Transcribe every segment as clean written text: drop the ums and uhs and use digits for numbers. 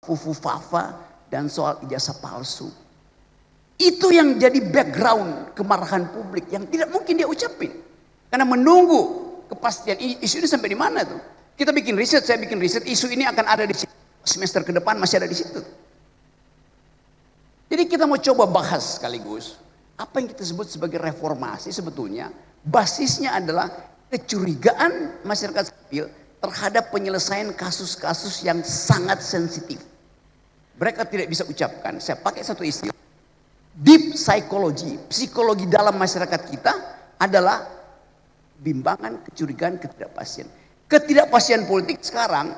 fufu-fafa, dan soal ijazah palsu. Itu yang jadi background kemarahan publik yang tidak mungkin dia ucapin. Karena menunggu kepastian isu ini sampai di mana tuh. Kita bikin riset, saya bikin riset, isu ini akan ada di semester ke depan, masih ada di situ. Jadi kita mau coba bahas sekaligus apa yang kita sebut sebagai reformasi. Sebetulnya basisnya adalah kecurigaan masyarakat sipil terhadap penyelesaian kasus-kasus yang sangat sensitif. Mereka tidak bisa ucapkan. Saya pakai satu istilah, deep psychology, psikologi dalam masyarakat kita adalah bimbangan, kecurigaan, ketidakpastian. Ketidakpastian politik sekarang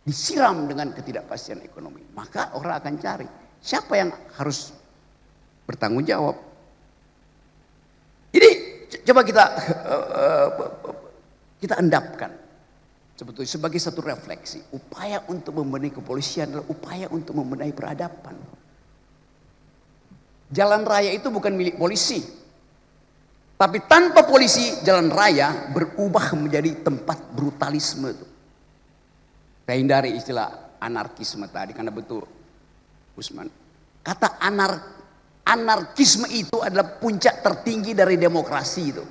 disiram dengan ketidakpastian ekonomi. Maka orang akan cari siapa yang harus bertanggung jawab. Jadi coba kita endapkan sebetulnya sebagai satu refleksi. Upaya untuk membenahi kepolisian adalah upaya untuk membenahi peradaban. Jalan raya itu bukan milik polisi. Tapi tanpa polisi, jalan raya berubah menjadi tempat brutalisme. Saya hindari istilah anarkisme tadi karena betul Usman. Kata anarkisme itu adalah puncak tertinggi dari demokrasi itu.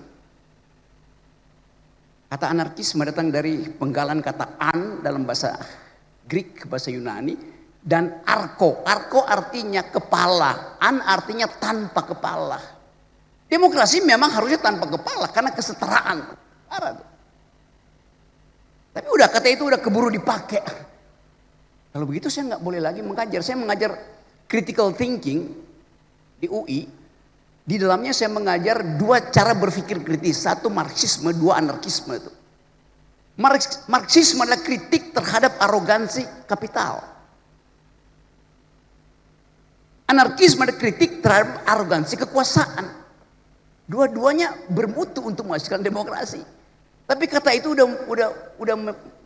Kata anarkisme datang dari penggalan kata an dalam bahasa Greek, bahasa Yunani, dan arko. Arko artinya kepala, an artinya tanpa kepala. Demokrasi memang harusnya tanpa kepala karena kesetaraan. Tapi udah kata itu udah keburu dipakai. Kalau begitu saya nggak boleh lagi mengajar. Saya mengajar critical thinking di UI. Di dalamnya saya mengajar dua cara berpikir kritis. Satu Marxisme, dua anarkisme. Itu. Marxisme adalah kritik terhadap arogansi kapital. Anarkisme adalah kritik terhadap arogansi kekuasaan. Dua-duanya bermutu untuk menghasilkan demokrasi. Tapi kata itu udah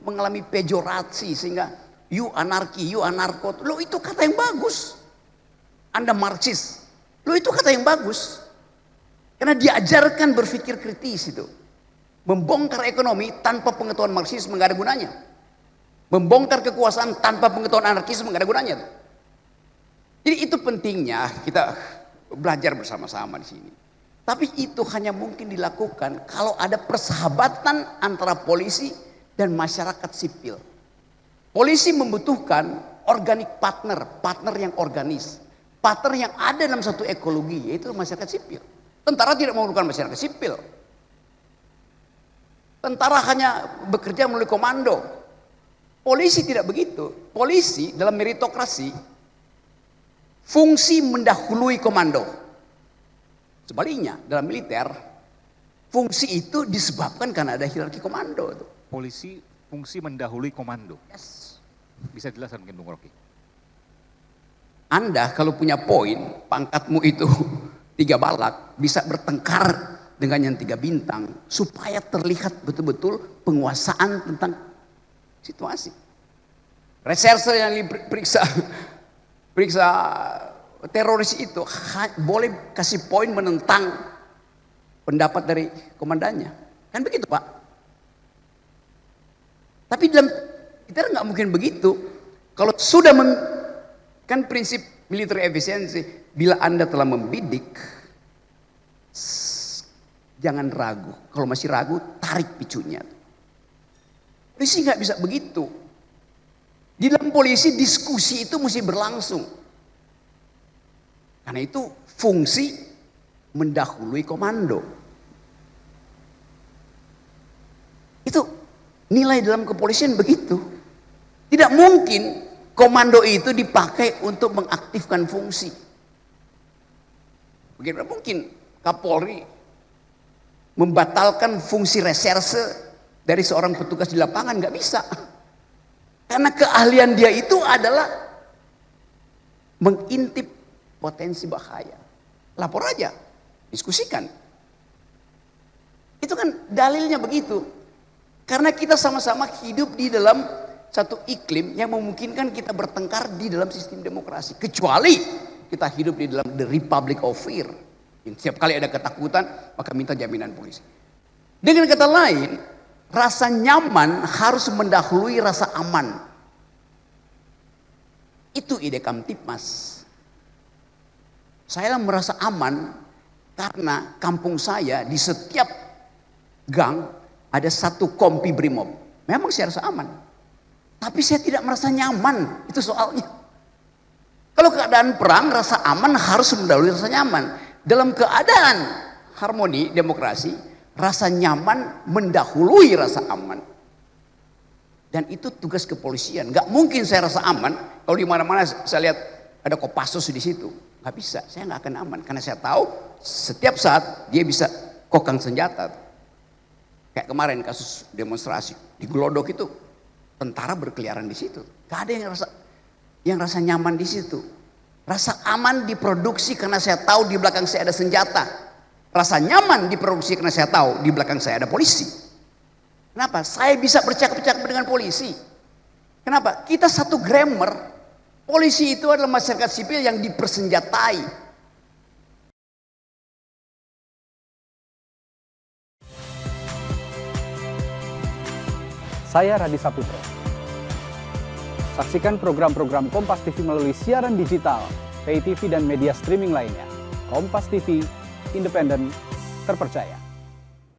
mengalami pejorasi sehingga you anarki, you anarko. Lo itu kata yang bagus. Anda Marxis. Lo itu kata yang bagus. Karena diajarkan berpikir kritis itu. Membongkar ekonomi tanpa pengetahuan Marxisme nggak ada gunanya. Membongkar kekuasaan tanpa pengetahuan anarkisme nggak ada gunanya. Jadi itu pentingnya kita belajar bersama-sama di sini. Tapi itu hanya mungkin dilakukan kalau ada persahabatan antara polisi dan masyarakat sipil. Polisi membutuhkan organic partner, partner yang organis, partner yang ada dalam satu ekologi, yaitu masyarakat sipil. Tentara tidak memerlukan masyarakat sipil. Tentara hanya bekerja melalui komando. Polisi tidak begitu. Polisi dalam meritokrasi fungsi mendahului komando. Sebaliknya dalam militer fungsi itu disebabkan karena ada hierarki komando. Polisi fungsi mendahului komando. Yes. Bisa jelaskan mungkin Bung Rocky? Anda kalau punya poin, pangkatmu itu 3 balak, bisa bertengkar dengan yang 3 bintang supaya terlihat betul-betul penguasaan tentang situasi. Reserse yang diperiksa teroris itu boleh kasih poin menentang pendapat dari komandannya. Kan begitu Pak? Tapi dalam kita nggak mungkin begitu. Kalau sudah kan prinsip military efficiency, bila Anda telah membidik, jangan ragu. Kalau masih ragu, tarik picunya. Polisi nggak bisa begitu. Di dalam polisi diskusi itu mesti berlangsung. Karena itu fungsi mendahului komando. Itu nilai dalam kepolisian begitu. Tidak mungkin komando itu dipakai untuk mengaktifkan fungsi. Bagaimana mungkin Kapolri membatalkan fungsi reserse dari seorang petugas di lapangan? Nggak bisa. Karena keahlian dia itu adalah mengintip potensi bahaya. Lapor aja, diskusikan. Itu kan dalilnya begitu. Karena kita sama-sama hidup di dalam satu iklim yang memungkinkan kita bertengkar di dalam sistem demokrasi. Kecuali kita hidup di dalam the republic of fear. Yang setiap kali ada ketakutan, maka minta jaminan polisi. Dengan kata lain, rasa nyaman harus mendahului rasa aman. Itu ide Kamtipmas. Saya merasa aman karena kampung saya di setiap gang ada satu kompi brimob. Memang saya rasa aman. Tapi saya tidak merasa nyaman, itu soalnya. Kalau keadaan perang, rasa aman harus mendahului rasa nyaman. Dalam keadaan harmoni, demokrasi, rasa nyaman mendahului rasa aman. Dan itu tugas kepolisian. Gak mungkin saya rasa aman kalau di mana-mana saya lihat ada Kopassus di situ. Gak bisa, saya gak akan aman. Karena saya tahu setiap saat dia bisa kokang senjata. Kayak kemarin kasus demonstrasi di Glodok itu, tentara berkeliaran di situ. Gak ada yang rasa nyaman di situ. Rasa aman diproduksi karena saya tahu di belakang saya ada senjata. Rasa nyaman diproduksi karena saya tahu di belakang saya ada polisi. Kenapa? Saya bisa bercakap-cakap dengan polisi. Kenapa? Kita satu grammar. Polisi itu adalah masyarakat sipil yang dipersenjatai. Saya Radi Saputro. Saksikan program-program Kompas TV melalui siaran digital, pay TV dan media streaming lainnya. Kompas TV, independen, terpercaya.